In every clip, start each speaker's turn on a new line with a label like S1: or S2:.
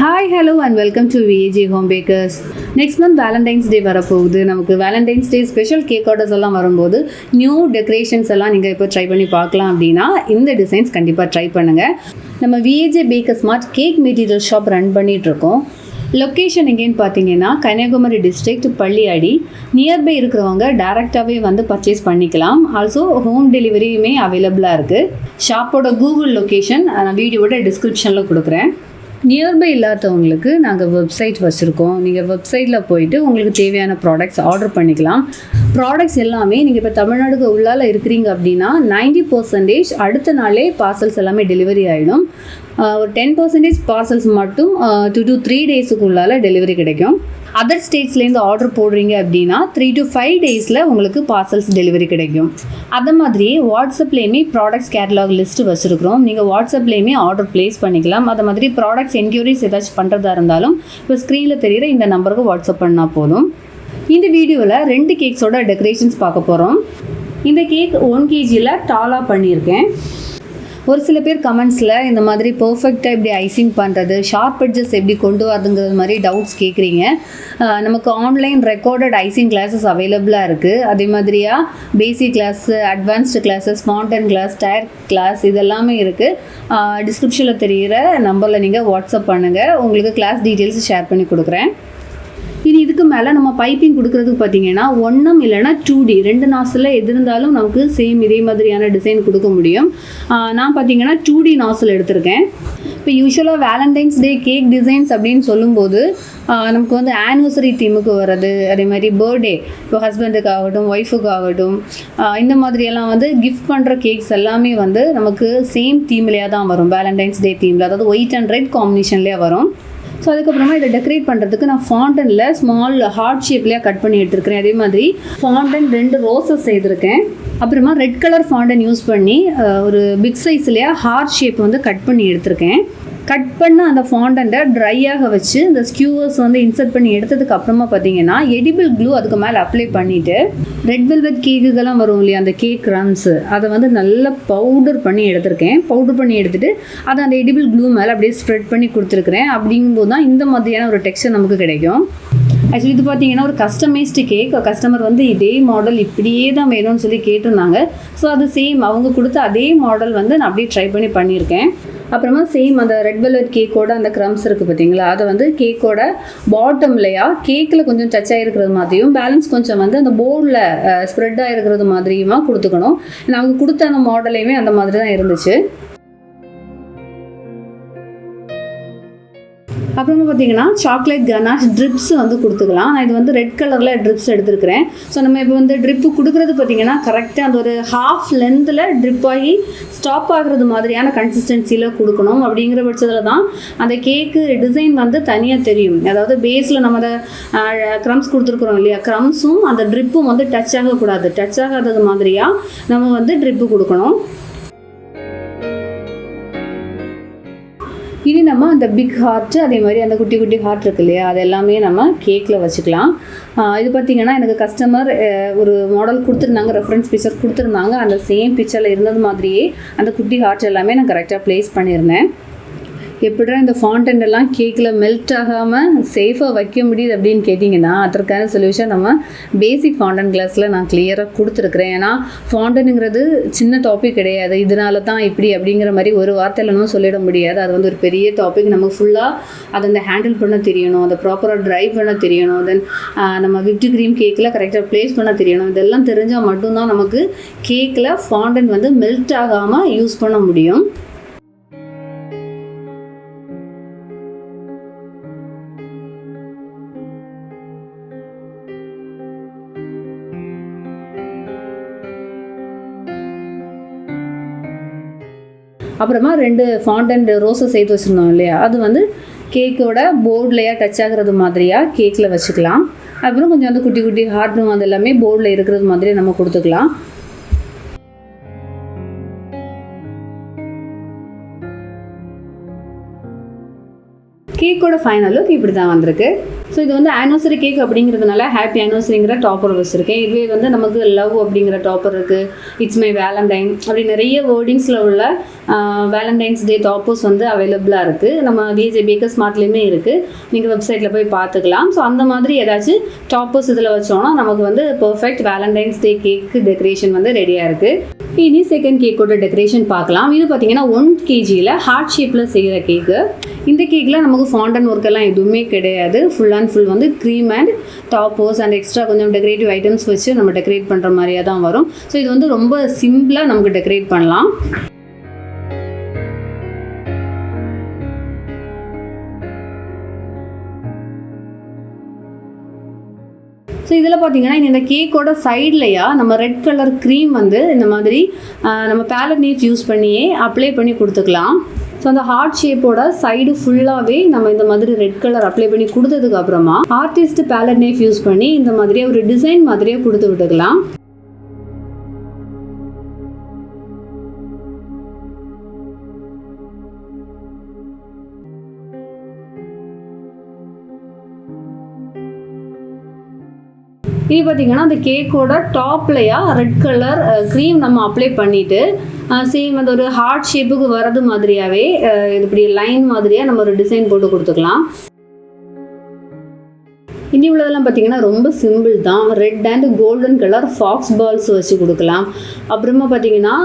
S1: Hi, hello and welcome to VAJ Bakers. Next month Valentine's Day வரப்போகுது. நமக்கு Valentine's Day special cake orders எல்லாம் வரும்போது new decorations எல்லாம் நீங்கள் இப்போ ட்ரை பண்ணி பார்க்கலாம் அப்படின்னா இந்த டிசைன்ஸ் கண்டிப்பாக ட்ரை பண்ணுங்கள். நம்ம VAJ Bakers Mart cake material shop run பண்ணிகிட்ருக்கோம். லொக்கேஷன் எங்கேன்னு பார்த்தீங்கன்னா கன்னியாகுமரி டிஸ்ட்ரிக்ட் பள்ளியாடி. நியர்பை இருக்கிறவங்க டேரெக்டாகவே வந்து பர்ச்சேஸ் பண்ணிக்கலாம். ஆல்சோ ஹோம் டெலிவரியுமே அவைலபிளாக இருக்குது. ஷாப்போட கூகுள் லொக்கேஷன் நான் வீடியோட டிஸ்கிரிப்ஷனில் கொடுக்குறேன். நியர்பை இல்லாதவங்களுக்கு நாங்கள் வெப்சைட் வச்சுருக்கோம். நீங்கள் வெப்சைட்டில் போயிட்டு உங்களுக்கு தேவையான ப்ராடக்ட்ஸ் ஆர்டர் பண்ணிக்கலாம். ப்ராடக்ட்ஸ் எல்லாமே நீங்கள் இப்போ தமிழ்நாடுக்கு உள்ளால் இருக்கிறீங்க அப்படின்னா 90% அடுத்த நாளே பார்சல்ஸ் எல்லாமே டெலிவரி ஆகிடும். ஒரு 10% பார்சல்ஸ் மட்டும் 2 to 3 டேஸுக்கு உள்ளால் டெலிவரி கிடைக்கும். அதர் ஸ்டேட்ஸ்லேருந்து ஆர்டர் போடுறீங்க அப்படின்னா 3 to 5 டேஸில் உங்களுக்கு பார்சல்ஸ் டெலிவரி கிடைக்கும். அது மாதிரி வாட்ஸ்அப்லேயுமே ப்ராடக்ட்ஸ் கேட்டலாக் லிஸ்ட்டு வச்சுருக்கிறோம். நீங்கள் வாட்ஸ்அப்லேயுமே ஆர்டர் ப்ளேஸ் பண்ணிக்கலாம். அது மாதிரி ப்ராடக்ட்ஸ் என்கொயரிஸ் ஏதாச்சும் பண்ணுறதா இருந்தாலும் இப்போ ஸ்க்ரீனில் தெரிகிற இந்த நம்பருக்கு வாட்ஸ்அப் பண்ணால் போதும். இந்த வீடியோவில் 2 கேக்ஸோட டெக்கரேஷன்ஸ் பார்க்க போகிறோம். இந்த கேக் 1 kgயில் டாலாக பண்ணியிருக்கேன். ஒரு சில பேர் கமெண்ட்ஸில் இந்த மாதிரி பர்ஃபெக்டாக எப்படி ஐசிங் பண்ணுறது, ஷார்ப் எட்ஜஸ் எப்படி கொண்டு வரதுங்கிறது மாதிரி டவுட்ஸ் கேட்குறீங்க. நமக்கு ஆன்லைன் ரெக்கார்டட் ஐசிங் கிளாஸஸ் அவைலபிளாக இருக்குது. அதே மாதிரியாக basic class, advanced classes, foundation class, tier class இதெல்லாமே இருக்குது. டிஸ்கிரிப்ஷனில் தெரிகிற நம்பரில் நீங்கள் வாட்ஸ்அப் பண்ணுங்கள். உங்களுக்கு கிளாஸ் டீட்டெயில்ஸ் ஷேர் பண்ணி கொடுக்குறேன். இனி இதுக்கு மேலே நம்ம பைப்பிங் கொடுக்குறதுக்கு பார்த்தீங்கன்னா 1M இல்லைனா 2D 2 நாசில் எது இருந்தாலும் நமக்கு சேம் இதே மாதிரியான டிசைன் கொடுக்க முடியும். நான் பார்த்தீங்கன்னா 2D நாசில் எடுத்திருக்கேன். இப்போ யூஸ்வலாக வேலண்டைன்ஸ் டே கேக் டிசைன்ஸ் அப்படின்னு சொல்லும்போது நமக்கு வந்து ஆனிவர்சரி தீமுக்கு வர்றது, அதே மாதிரி பர்த்டே, இப்போ ஹஸ்பண்டுக்கு ஆகட்டும், ஒய்ஃபுக்கு ஆகட்டும், இந்த மாதிரியெல்லாம் வந்து கிஃப்ட் பண்ணுற கேக்ஸ் எல்லாமே வந்து நமக்கு சேம் தீம்லேயே தான் வரும். வேலண்டைன்ஸ் டே தீமில், அதாவது ஒயிட் அண்ட் ரெட் காம்பினேஷன்லேயே வரும். ஸோ அதுக்கப்புறமா இதை டெக்கரேட் பண்ணுறதுக்கு நான் ஃபாண்டனில் ஸ்மால் ஹார்ட் ஷேப்லேயே கட் பண்ணி எடுத்துருக்கிறேன். அதே மாதிரி ஃபாண்டன் 2 ரோசஸ் செய்திருக்கேன். அப்புறமா ரெட் கலர் ஃபாண்டன் யூஸ் பண்ணி ஒரு பிக் சைஸ்லேயே ஹார்ட் ஷேப் வந்து கட் பண்ணி எடுத்திருக்கேன். கட் பண்ண அந்த ஃபாண்டண்ட்டை ட்ரையாக வச்சு இந்த ஸ்கியூவர்ஸ் வந்து இன்சர்ட் பண்ணி எடுத்ததுக்கு அப்புறமா பார்த்தீங்கன்னா எடிபிள் க்ளூ அதுக்கு மேலே அப்ளை பண்ணிவிட்டு ரெட் வெல்வெட் கேக்குக்கெல்லாம் வரும் இல்லையா, அந்த கேக் க்ரம்ஸ், அதை வந்து நல்லா பவுடர் பண்ணி எடுத்திருக்கேன். பவுடர் பண்ணி எடுத்துகிட்டு அதை அந்த எடிபிள் க்ளூ மேலே அப்படியே ஸ்ப்ரெட் பண்ணி கொடுத்துருக்குறேன். அப்படிங்கும்போது தான் இந்த மாதிரியான ஒரு டெக்ஸ்சர் நமக்கு கிடைக்கும். ஆக்சுவலி இது பார்த்தீங்கன்னா ஒரு கஸ்டமைஸ்டு கேக். கஸ்டமர் வந்து இதே மாடல் இப்படியே தான் வேணும்னு சொல்லி கேட்டிருந்தாங்க. ஸோ அது சேம் அவங்க கொடுத்த அதே மாடல் வந்து நான் அப்படியே ட்ரை பண்ணி பண்ணியிருக்கேன். அப்புறமா சேம் அந்த ரெட் வெல்வெட் கேக்கோட அந்த க்ரம்ஸ் இருக்குது பார்த்தீங்களா, அதை வந்து கேக்கோட பாட்டம்லையா கேக்கில் கொஞ்சம் டச் ஆகிருக்கிறது மாதிரியும், பேலன்ஸ் கொஞ்சம் வந்து அந்த போர்டில் ஸ்ப்ரெட் ஆகிருக்கிறது மாதிரியுமா கொடுத்துக்கணும். அவங்க கொடுத்த அந்த மாடலையுமே அந்த மாதிரி தான் இருந்துச்சு. அப்புறமா பார்த்தீங்கன்னா சாக்லேட் கனாஷ் ட்ரிப்ஸ் வந்து கொடுத்துக்கலாம். நான் இது வந்து ரெட் கலரில் ட்ரிப்ஸ் எடுத்துருக்கிறேன். ஸோ நம்ம இப்போ வந்து ட்ரிப்பு கொடுக்குறது பார்த்தீங்கன்னா கரெக்டாக அந்த ஒரு ஹாஃப் லென்த்தில் ட்ரிப் ஆகி ஸ்டாப் ஆகுறது மாதிரியான கன்சிஸ்டன்சியில் கொடுக்கணும். அப்படிங்கிற பட்சத்தில் தான் அந்த கேக்கு டிசைன் வந்து தனியாக தெரியும். அதாவது பேஸில் நம்ம அதை க்ரம்ஸ் கொடுத்துருக்குறோம் இல்லையா, க்ரம்ஸும் அந்த ட்ரிப்பும் வந்து டச் ஆகக்கூடாது. டச் ஆகாதது மாதிரியாக நம்ம வந்து ட்ரிப்பு கொடுக்கணும். இனி நம்ம அந்த பிக் ஹார்ட்டு, அதே மாதிரி அந்த குட்டி குட்டி ஹார்ட் இருக்கு இல்லையா, அது எல்லாமே நம்ம கேக்கில் வச்சுக்கலாம். இது பார்த்திங்கன்னா எனக்கு கஸ்டமர் ஒரு மாடல் கொடுத்துருந்தாங்க, ரெஃபரன்ஸ் பிக்சர் கொடுத்துருந்தாங்க. அந்த சேம் பிக்சரில் இருந்தது மாதிரியே அந்த குட்டி ஹார்ட் எல்லாமே நான் கரெக்டாக ப்ளேஸ் பண்ணியிருந்தேன். எப்படிடா இந்த ஃபாண்டன்ட் எல்லாம் கேக்கில் மெல்ட் ஆகாமல் சேஃபாக வைக்க முடியுது அப்படின்னு கேட்டிங்கன்னா அதற்கான சொல்யூஷன் நம்ம பேசிக் ஃபாண்டன் கிளாஸில் நான் கிளியராக கொடுத்துருக்குறேன். ஏன்னா ஃபாண்டனுங்கிறது சின்ன டாபிக் கிடையாது. இதனால தான் இப்படி அப்படிங்கிற மாதிரி ஒரு வார்த்தையில் நம்ம சொல்லிட முடியாது. அது வந்து ஒரு பெரிய டாபிக். நமக்கு ஃபுல்லாக அதை வந்து ஹேண்டில் பண்ண தெரியணும், அதை ப்ராப்பராக ட்ரை பண்ண தெரியணும், தென் நம்ம விப்டு க்ரீம் கேக்கில் கரெக்டாக ப்ளேஸ் பண்ண தெரியணும். இதெல்லாம் தெரிஞ்சால் மட்டும்தான் நமக்கு கேக்கில் ஃபாண்டன் வந்து மெல்ட் ஆகாமல் யூஸ் பண்ண முடியும். அப்புறமா 2 ஃபாண்டன்ட் ரோஸை சேர்த்து வச்சுருந்தோம் இல்லையா, அது வந்து கேக்கோட போர்ட்லையா டச் ஆகிறது மாதிரியாக கேக்கில் வச்சுக்கலாம். அப்புறம் கொஞ்சம் வந்து குட்டி குட்டி ஹார்ட்டும் அது எல்லாமே போர்டில் இருக்கிறது மாதிரி நம்ம கொடுத்துக்கலாம். கேக்கோட ஃபைனல் லுக் இப்படி தான் வந்திருக்கு. ஸோ இது வந்து ஆனிவர்சரி கேக் அப்படிங்கிறதுனால ஹாப்பி ஆனிவர்சரிங்கிற டாப்பர் வச்சுருக்கேன். இதுவே வந்து நமக்கு லவ் அப்படிங்கிற டாப்பர் இருக்குது, இட்ஸ் மை வேலண்டைன் அப்படி நிறைய வேர்டிங்ஸில் உள்ள வேலண்டைன்ஸ் டே டாப்பர்ஸ் வந்து அவைலபிளாக இருக்குது. நம்ம VAJ Bakers Martலையுமே இருக்குது, நீங்கள் வெப்சைட்டில் போய் பார்த்துக்கலாம். ஸோ அந்த மாதிரி ஏதாச்சும் டாப்பர்ஸ் இதில் வச்சோன்னா நமக்கு வந்து பர்ஃபெக்ட் வேலண்டைன்ஸ் டே கேக்கு டெக்கரேஷன் வந்து ரெடியாக இருக்குது. இனி செகண்ட் கேக்கோட டெக்கரேஷன் பார்க்கலாம். இது பார்த்தீங்கன்னா 1 kgயில் ஹார்ட் ஷேப்பில் செய்கிற கேக்கு. இந்த கேக்கில் நமக்கு ஃபாண்டன் ஒர்க்கெல்லாம் எதுவுமே கிடையாது. ஃபுல் அண்ட் ஃபுல் வந்து cream and toppers and extra கொஞ்சம் டெக்கரேட்டிவ் ஐட்டம்ஸ் வச்சு நம்ம டெக்கரேட் பண்ணுற மாதிரியே தான் வரும். ஸோ இது வந்து ரொம்ப சிம்பிளாக நமக்கு டெக்கரேட் பண்ணலாம். ஸோ இதில் பார்த்தீங்கன்னா இந்த கேக்கோட சைட்லையா நம்ம ரெட் கலர் க்ரீம் வந்து இந்த மாதிரி நம்ம பேலட் நீஃப் யூஸ் பண்ணியே அப்ளை பண்ணி கொடுத்துக்கலாம். ஸோ அந்த ஹார்ட் ஷேப்போட சைடு ஃபுல்லாகவே நம்ம இந்த மாதிரி ரெட் கலர் அப்ளை பண்ணி கொடுத்ததுக்கு அப்புறமா ஆர்டிஸ்ட் பேலட் நைஃப் யூஸ் பண்ணி இந்த மாதிரியே ஒரு டிசைன் மாதிரியே கொடுத்து விட்டுக்கலாம். இது பார்த்தீங்கன்னா அந்த கேக்கோட டாப்லையா ரெட் கலர் க்ரீம் நம்ம அப்ளை பண்ணிவிட்டு சேம் அந்த ஒரு ஹார்ட் ஷேப்புக்கு வர்றது மாதிரியாகவே இப்படி லைன் மாதிரியாக நம்ம ஒரு டிசைன் போட்டு கொடுத்துக்கலாம். இனி உள்ளதெல்லாம் பார்த்தீங்கன்னா ரொம்ப சிம்பிள் தான். Red and golden colour fox balls வச்சு கொடுக்கலாம். அப்புறமா பார்த்தீங்கன்னா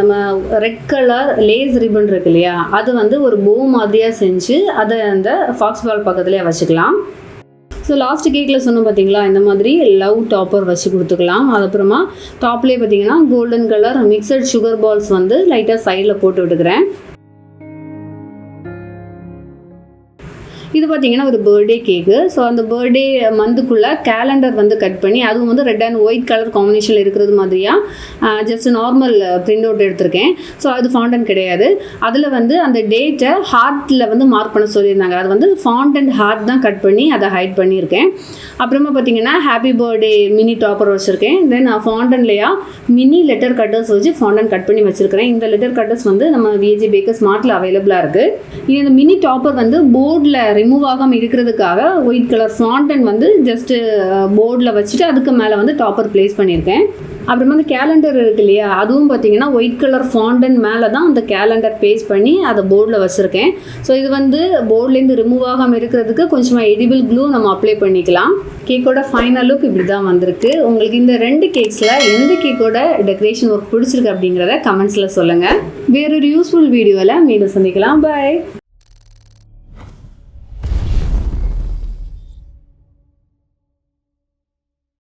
S1: நம்ம ரெட் கலர் லேஸ் ரிப்பன் இருக்கு இல்லையா, அது வந்து ஒரு போ மாதிரியாக செஞ்சு அதை அந்த ஃபாக்ஸ் பால் பக்கத்துலேயே வச்சுக்கலாம். ஸோ லாஸ்ட் கேக்கில் சொன்னோம் பார்த்தீங்களா, இந்த மாதிரி லவ் டாப்பர் வச்சு கொடுத்துக்கலாம். அதுக்கப்புறமா டாப்லேயே பார்த்தீங்கன்னா golden colour mixed sugar balls வந்து லைட்டாக சைடில் போட்டு விட்டுக்கிறேன். இது பார்த்தீங்கன்னா ஒரு பர்த்டே கேக்கு. ஸோ அந்த பர்த்டே மந்த்துக்குள்ளே கேலண்டர் வந்து கட் பண்ணி அதுவும் வந்து ரெட் அண்ட் ஒயிட் கலர் காம்பினேஷனில் இருக்கிறது மாதிரியாக ஜஸ்ட் நார்மல் பிரிண்ட் அவுட் எடுத்திருக்கேன். ஸோ அது ஃபாண்டன் கிடையாது. அதில் வந்து அந்த டேட்டை ஹார்ட்டில் வந்து மார்க் பண்ண சொல்லியிருந்தாங்க. அது வந்து ஃபாண்டன்ட் ஹார்ட் தான் கட் பண்ணி அதை ஹைட் பண்ணியிருக்கேன். அப்புறமா பார்த்தீங்கன்னா ஹாப்பி பர்த்டே மினி டாப்பர் வச்சுருக்கேன். தென் ஃபாண்டன்லையா மினி லெட்டர் கட்டர்ஸ் வச்சு ஃபாண்டன் கட் பண்ணி வச்சுருக்கிறேன். இந்த லெட்டர் கட்டர்ஸ் வந்து நம்ம VAJ Bakers Martல அவைலபிளாக இருக்குது. இந்த மினி டாப்பர் வந்து போர்டில் ரிமூவ் ஆகாமல் இருக்கிறதுக்காக ஒயிட் கலர் ஃபாண்டன் வந்து ஜஸ்ட்டு போர்டில் வச்சுட்டு அதுக்கு மேலே வந்து டாப்பர் ப்ளேஸ் பண்ணியிருக்கேன். அப்புறமா அந்த கேலண்டர் இருக்கு இல்லையா, அதுவும் பார்த்தீங்கன்னா ஒயிட் கலர் ஃபாண்டன் மேலே தான் அந்த கேலண்டர் பேஸ்ட் பண்ணி அதை போர்டில் வச்சுருக்கேன். ஸோ இது வந்து போர்ட்லேருந்து ரிமூவ் ஆகாமல் இருக்கிறதுக்கு கொஞ்சமாக எடிபிள் க்ளூ நம்ம அப்ளை பண்ணிக்கலாம். கேக்கோட ஃபைனல் லுக் இப்படி தான் வந்திருக்கு. உங்களுக்கு இந்த 2 கேக்ஸில் எந்த கேக்கோட டெக்கரேஷன் ஒர்க் பிடிச்சிருக்கு அப்படிங்கிறத கமெண்ட்ஸில் சொல்லுங்கள். வேறொரு யூஸ்ஃபுல் வீடியோவில் மீண்டும் சந்திக்கலாம். பாய்.